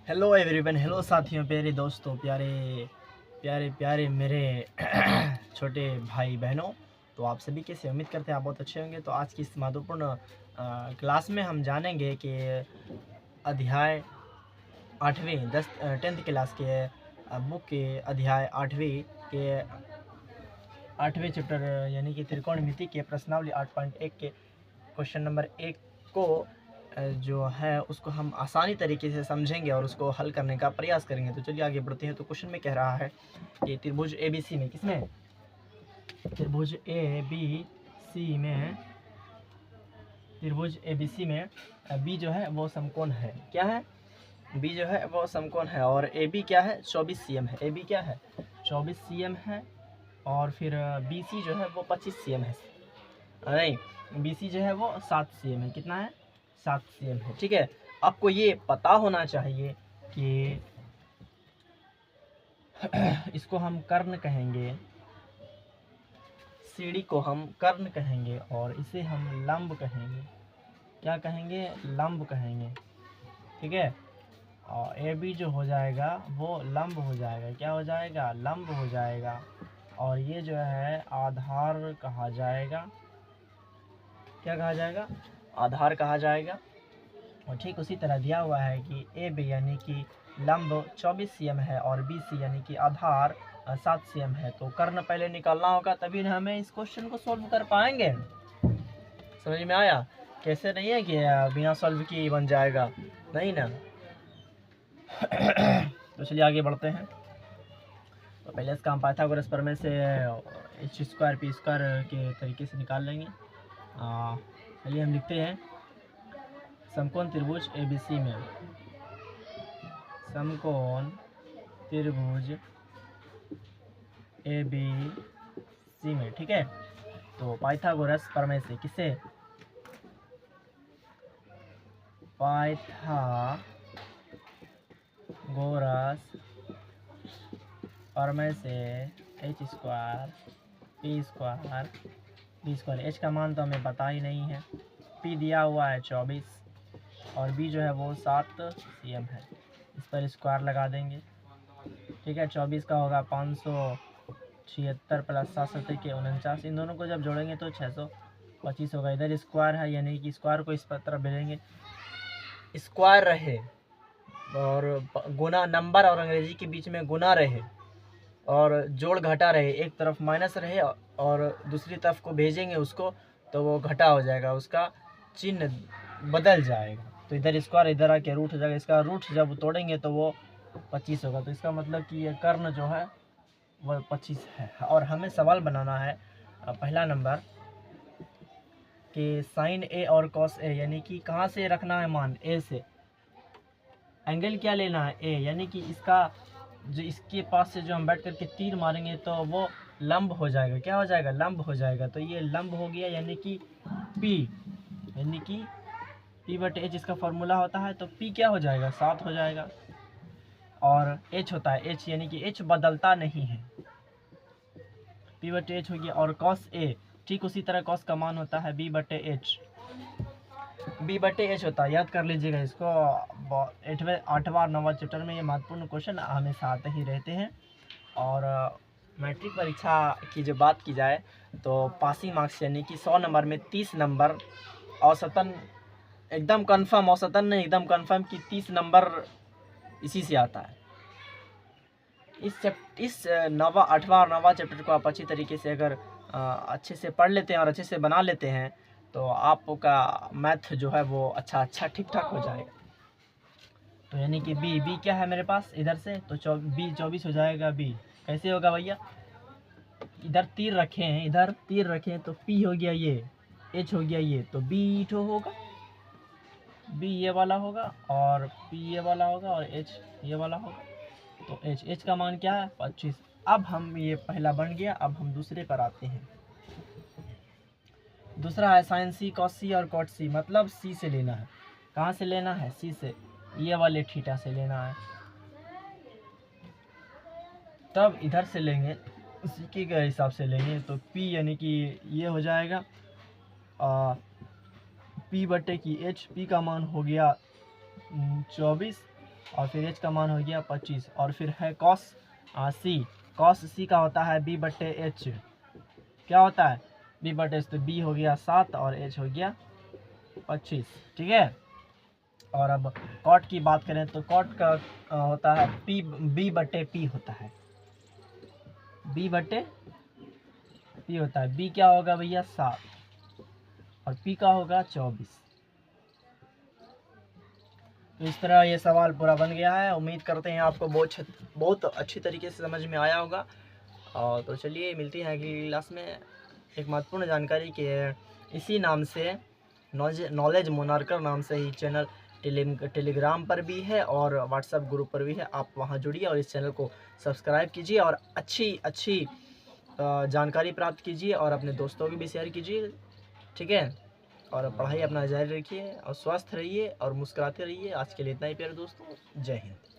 Hello everyone, hello साथियों, प्यारे दोस्तों, प्यारे प्यारे प्यारे मेरे छोटे भाई बहनों। तो आप सभी कैसे, उम्मीद करते हैं आप बहुत अच्छे होंगे। तो आज की इस महत्वपूर्ण क्लास में हम जानेंगे कि अध्याय 8वीं 10th क्लास के बुक के अध्याय 8वीं के 8वें चैप्टर यानी कि त्रिकोणमिति के प्रश्नावली 8.1 के क्वेश्चन नंबर 1 को जो है उसको हम आसानी तरीके से समझेंगे और उसको हल करने का प्रयास करेंगे। तो चलिए आगे बढ़ते हैं। तो क्वेश्चन में कह रहा है कि त्रिभुज ABC में, किसमें, त्रिभुज ABC में, त्रिभुज ABC में B जो है वो समकोण है। क्या है? B जो है वो समकोण है और AB क्या है? 24 cm है। AB क्या है? 24 cm है। और फिर BC जो है वो 25 cm है। नहीं, BC जो है वो 7 cm है। कितना है? 7 cm है। ठीक है, आपको ये पता होना चाहिए कि इसको हम कर्ण कहेंगे, सीढ़ी को हम कर्ण कहेंगे और इसे हम लंब कहेंगे। क्या कहेंगे? लंब कहेंगे। ठीक है, और AB जो हो जाएगा वो लंब हो जाएगा। क्या हो जाएगा? लंब हो जाएगा। और ये जो है आधार कहा जाएगा। क्या कहा जाएगा? आधार कहा जाएगा। और ठीक उसी तरह दिया हुआ है कि AB यानी कि लंब 24 cm है और BC यानी कि आधार 7 cm है। तो कर्ण पहले निकालना होगा, तभी हमें इस क्वेश्चन को सॉल्व कर पाएंगे। समझ में आया? कैसे नहीं है कि बिना सॉल्व किए बन जाएगा, नहीं ना। तो चलिए आगे बढ़ते हैं। तो पहले इसका हम पाइथागोरस प्रमेय से h² p² के तरीके से निकाल लेंगे। चलिए हम लिखते हैं, समकोण त्रिभुज ABC में, समकोण त्रिभुज ABC में। ठीक है, तो पाइथागोरस प्रमेय से, किसे? पाइथागोरस प्रमेय से h² p² b²। h का मान तो हमें पता ही नहीं है। p दिया हुआ है 24 और b जो है वो 7 cm है। इस पर स्क्वायर लगा देंगे। ठीक है, 24 का होगा 576 प्लस 7 के 49। इन दोनों को जब जोड़ेंगे तो 625 होगा। इधर स्क्वायर है यानी कि स्क्वायर को इस तरफ भेजेंगे, स्क्वायर रहे और गुना, नंबर और अंग्रेजी के बीच में गुना रहे और जोड़ घटा रहे, एक तरफ माइनस रहे और दूसरी तरफ को भेजेंगे उसको तो वो घटा हो जाएगा, उसका चिन्ह बदल जाएगा। तो इधर स्क्वायर इधर आके रूट हो जाएगा। इसका रूट जब तोड़ेंगे तो वो 25 होगा। तो इसका मतलब कि ये कर्ण जो है वो 25 है। और हमें सवाल बनाना है पहला नंबर कि साइन A और कॉस A यानी कि कहाँ से रखना है मान? A से। एंगल क्या लेना है? A, यानी कि इसका जो इसके पास से जो हम बैठ करके तीर मारेंगे तो वो लंब हो जाएगा। क्या हो जाएगा? लंब हो जाएगा। तो ये लंब हो गया यानी कि P, यानी कि P/H इसका फॉर्मूला होता है। तो P क्या हो जाएगा? 7 हो जाएगा। और H होता है H, यानी कि H बदलता नहीं है, P/H हो गया। और cos A, ठीक उसी तरह cos का मान होता है B/H, B/H होता है। याद कर लीजिएगा इसको, 8वां और 9वां चैप्टर में ये महत्वपूर्ण क्वेश्चन हमेशा आते ही रहते हैं। और मैट्रिक परीक्षा की जो बात की जाए तो पासिंग मार्क्स यानी कि 100 नंबर में 30 नंबर औसतन, एकदम कंफर्म, औसतन नहीं एकदम कंफर्म कि 30 नंबर इसी से आता है। इस 9वां 8वां और 9वां चैप्टर को आप अच्छी तरीके से अगर अच्छे से पढ़ लेते हैं और अच्छे से बना लेते हैं तो आपका मैथ जो है वो अच्छा ठीक ठाक हो जाएगा। तो यानी कि बी क्या है मेरे पास इधर से, तो B 24 हो जाएगा। B कैसे होगा भैया? इधर तीर रखे हैं, इधर तीर रखे हैं, तो P हो गया ये, H हो गया ये, तो B ठो होगा, B ये वाला होगा और P ये वाला होगा और H ये वाला होगा। तो H का मान क्या है? 25। अब हम, ये पहला बन गया। अब हम दूसरे पर आते हैं। दूसरा है साइन C cos C और cot C, मतलब C से लेना है। कहाँ से लेना है? C से, ये वाले थीटा से लेना है। तब इधर से लेंगे, C के हिसाब से लेंगे तो P यानी कि ये हो जाएगा P/H। P का मान हो गया 24 और फिर h का मान हो गया 25। और फिर है cos c। cos c का होता है b बट्टे h। क्या होता है b बट्टे h, तो b हो गया 7 और h हो गया 25। ठीक है। और अब cot की बात करें तो cot का होता है b बट्टे p होता है, b बट्टे p होता है। b क्या होगा भैया 7 और p का होगा 24। तो इस तरह ये सवाल पूरा बन गया है। उम्मीद करते हैं आपको बहुत अच्छी तरीके से समझ में आया होगा। और तो चलिए मिलती है अगली क्लास में एक महत्वपूर्ण जानकारी के इसी नाम से नॉलेज मोनार्कर नाम से ही चैनल टेलीग्राम पर भी है और व्हाट्सएप ग्रुप पर भी है। आप वहां जुड़िए और इस चैनल को सब्सक्राइब कीजिए और अच्छी जानकारी प्राप्त कीजिए और अपने दोस्तों की भी शेयर कीजिए। ठीक है। और पढ़ाई अपना जारी रखिए और स्वस्थ रहिए और मुस्कुराते रहिए। आज के लिए इतना ही प्यारे दोस्तों। जय हिंद।